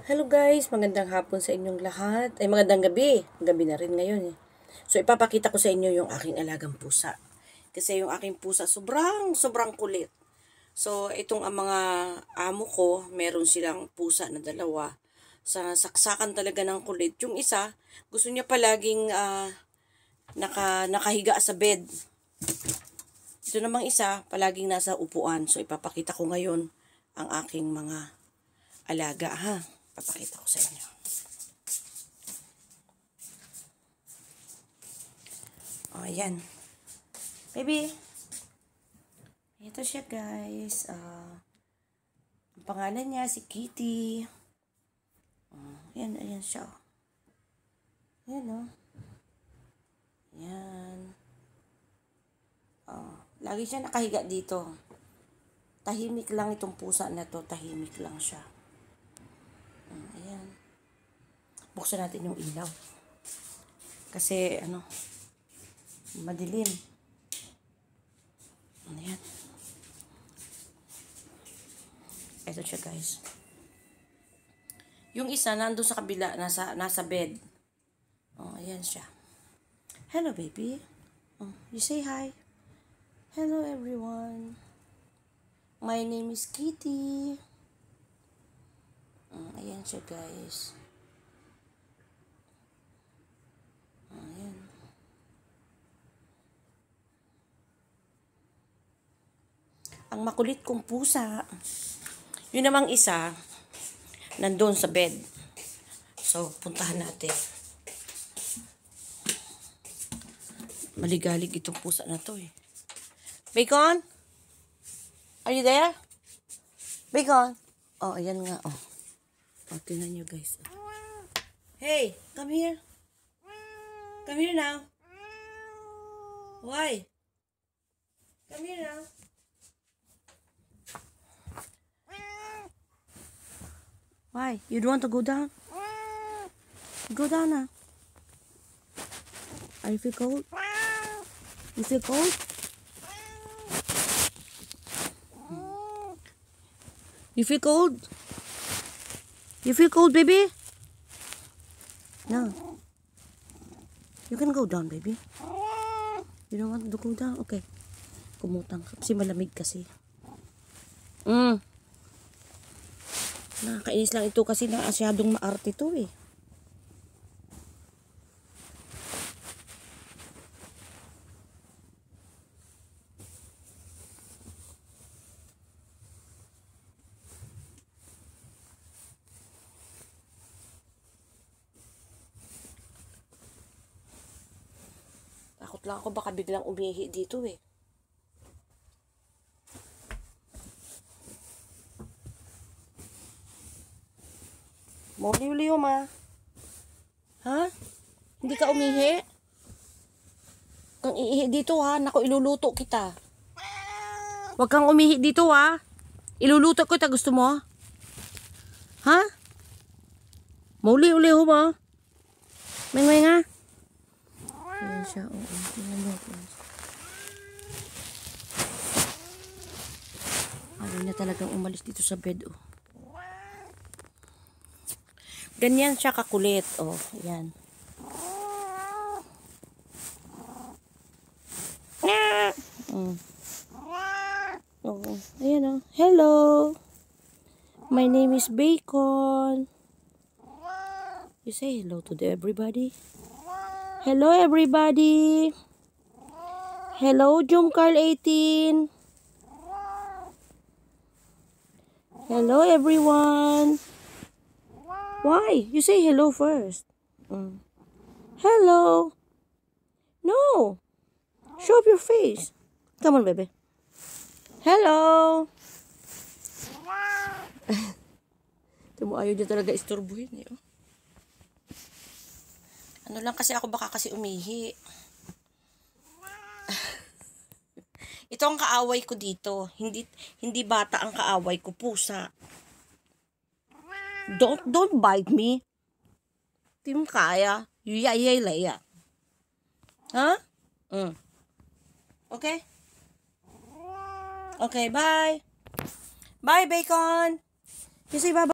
Hello guys, magandang hapon sa inyong lahat. Ay magandang gabi. Gabi na rin ngayon eh. So ipapakita ko sa inyo yung aking alagang pusa. Kasi yung aking pusa sobrang kulit. So itong ang mga amo ko, meron silang pusa na dalawa. Sa saksakan talaga ng kulit. Yung isa, gusto niya palaging nakahiga sa bed. Ito namang isa, palaging nasa upuan. So ipapakita ko ngayon ang aking mga alaga ha. Papakita ko sa inyo. O, ayan. Baby. Ito siya, guys. Ang pangalan niya, si Kitty. Ayan siya. Ayan, o. Ayan. Lagi siya nakahiga dito. Tahimik lang itong pusa na to. Tahimik lang siya. Ayan. Buksan natin yung ilaw. Kasi, madilim. Ayan. Ito siya, guys. Yung isa, nandun sa kabila, nasa bed. Ayan siya. Hello, baby. You say hi. Hello, everyone. My name is Kitty. Ayan siya, guys. Ayan. Ang makulit kong pusa. Yun namang isa, nandun sa bed. So, puntahan natin. Maligalig itong pusa na to eh. Bacon? Are you there? Bacon? Oh, ayan nga, oh. Tingnan nyo, guys. Hey, come here. Come here now. Why? Come here now. Why? You don't want to go down? Go down now. Are you feel cold? You feel cold? You feel cold? You feel cold, baby? No. You can go down, baby. You don't want to go down? Okay. Kumutang. Kasi malamig kasi. Nakakainis lang ito kasi naasyadong maarte ito eh. Takot lang ako baka biglang umihi dito eh. Mauliw-liw ma. Ha? Hindi ka umihi? Kung iihi dito ha, naku iluluto kita. Huwag kang umihi dito ha. Iluluto kita, gusto mo? Ha? Mauliw-liw mo. May nga. Ayan siya, oo. Tingnan mo. Ayaw niya talagang umalis dito sa bed, oh. Ganyan siya kakulit, oh. Ayan. Oh, ayan, oh. Hello. My name is Bacon. You say hello to everybody. Hello, everybody. Hello, Jumcarl 18. Hello, everyone. Why? You say hello first. Hello. No. Show up your face. Come on, baby. Hello. Tumo ayaw niya talaga istorbuhin eh. Oh. Ano lang kasi ako baka kasi umihi. Ito ang kaaway ko dito. Hindi bata ang kaaway ko, pusa. Don't bite me. Tim kaya. Yuyayay laya. Ha? Okay? Okay, bye. Bye, Bacon. You say bye-bye.